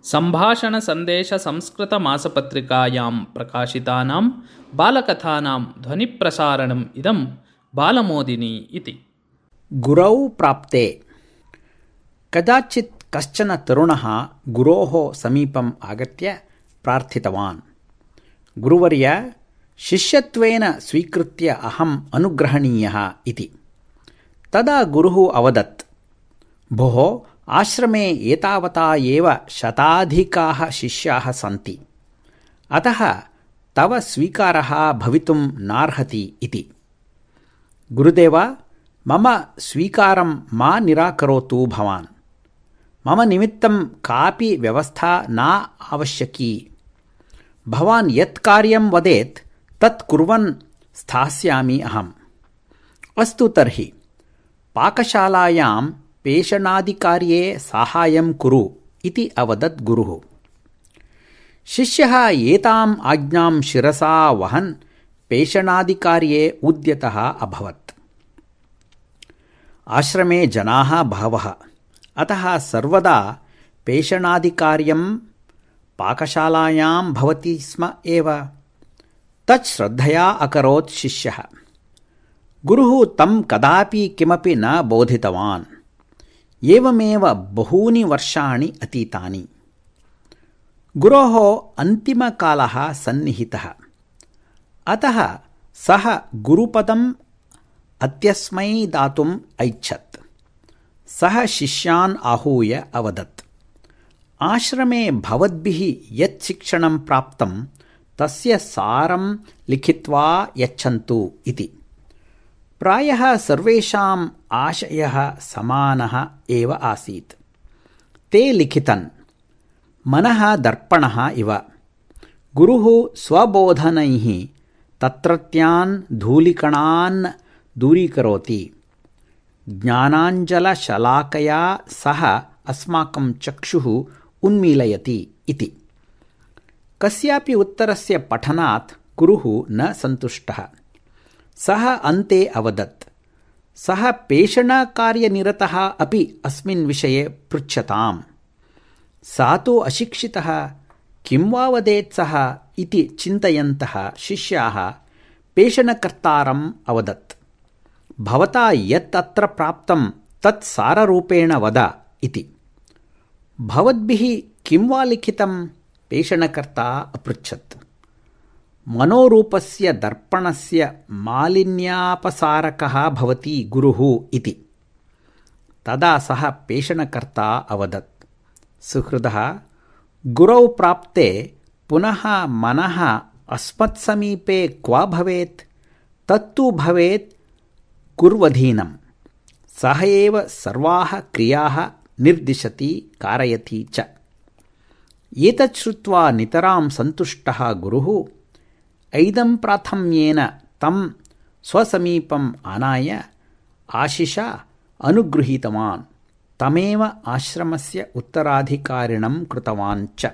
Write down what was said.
सम्भाषणसन्देशसंस्कृतमासपत्रिकायां प्रकाशितानां बालकथानां ध्वनिप्रसारणम् इदं बालमोदिनी इति। गुरौ प्राप्ते। कदाचित् कश्चन तरुणः गुरोः समीपम् आगत्य प्रार्थितवान्, गुरुवर्य, शिष्यत्वेन स्वीकृत्य अहम् अनुग्रहणीयः इति। तदा गुरुः अवदत्, भोः, आश्रमे एतावता एव शताधिकाः शिष्याः सन्ति, अतः तव स्वीकारः भवितुं नार्हति इति। गुरुदेव, मम स्वीकारं मा निराकरोतु भवान्। मम निमित्तं कापि व्यवस्था न आवश्यकी। भवान् यत् कार्यं वदेत् तत् कुर्वन् स्थास्यामि अहम्। अस्तु तर्हि, पाकशालायां पेषणादिकार्ये साहाय्यं कुरु इति अवदत् गुरुः। शिष्यः एताम् आज्ञां शिरसा वहन् पेषणादिकार्ये उद्यतः अभवत्। आश्रमे जनाः बहवः, अतः सर्वदा पेषणादिकार्यं पाकशालायां भवति स्म एव। तत् श्रद्धया अकरोत् शिष्यः। गुरुः तं कदापि किमपि न बोधितवान्। एवमेव बहूनि वर्षाणि अतीतानि। गुरोः अन्तिमकालः सन्निहितः, अतः सः गुरुपदम् अन्त्यस्मै दातुम् ऐच्छत्। सः शिष्यान् आहूय अवदत्, आश्रमे भवद्भिः यत् शिक्षणं प्राप्तं तस्य सारं लिखित्वा यच्छन्तु इति। प्रायः सर्वेषाम् आशयः समानः एव आसीत्। ते लिखितन्, मनः दर्पणः इव। गुरुः स्वबोधनैः तत्रत्यान् धूलिकणान् दूरीकरोति। ज्ञानाञ्जलशलाकया सह अस्माकं चक्षुः उन्मीलयति इति। कस्यापि उत्तरस्य पठनात् गुरुः न सन्तुष्टः। सः अन्ते अवदत्, सः पेषणकार्यनिरतः अपि अस्मिन् विषये पृच्छताम्। सा तु अशिक्षितः, किं वा वदेत् सः इति चिन्तयन्तः शिष्याः पेषणकर्तारम् अवदत्, भवता यत् अत्र प्राप्तं तत् साररूपेण वद इति। भवद्भिः किं वा लिखितं? पेषणकर्ता अपृच्छत्। मनोरूपस्य दर्पणस्य मालिन्यापसारकः भवति गुरुः इति। तदा सः पेषणकर्ता अवदत्, सुहृदः, गुरौ प्राप्ते पुनः मनः अस्मत्समीपे क्व भवेत्? तत्तु भवेत् कुर्वधीनं। सः एव सर्वाः क्रियाः निर्दिशति, कारयति च। एतत् श्रुत्वा नितरां सन्तुष्टः गुरुः ऐदम्प्राथम्येन तं स्वसमीपम् आनाय आशिषा अनुगृहीतवान्। तमेव आश्रमस्य उत्तराधिकारिणं कृतवान् च।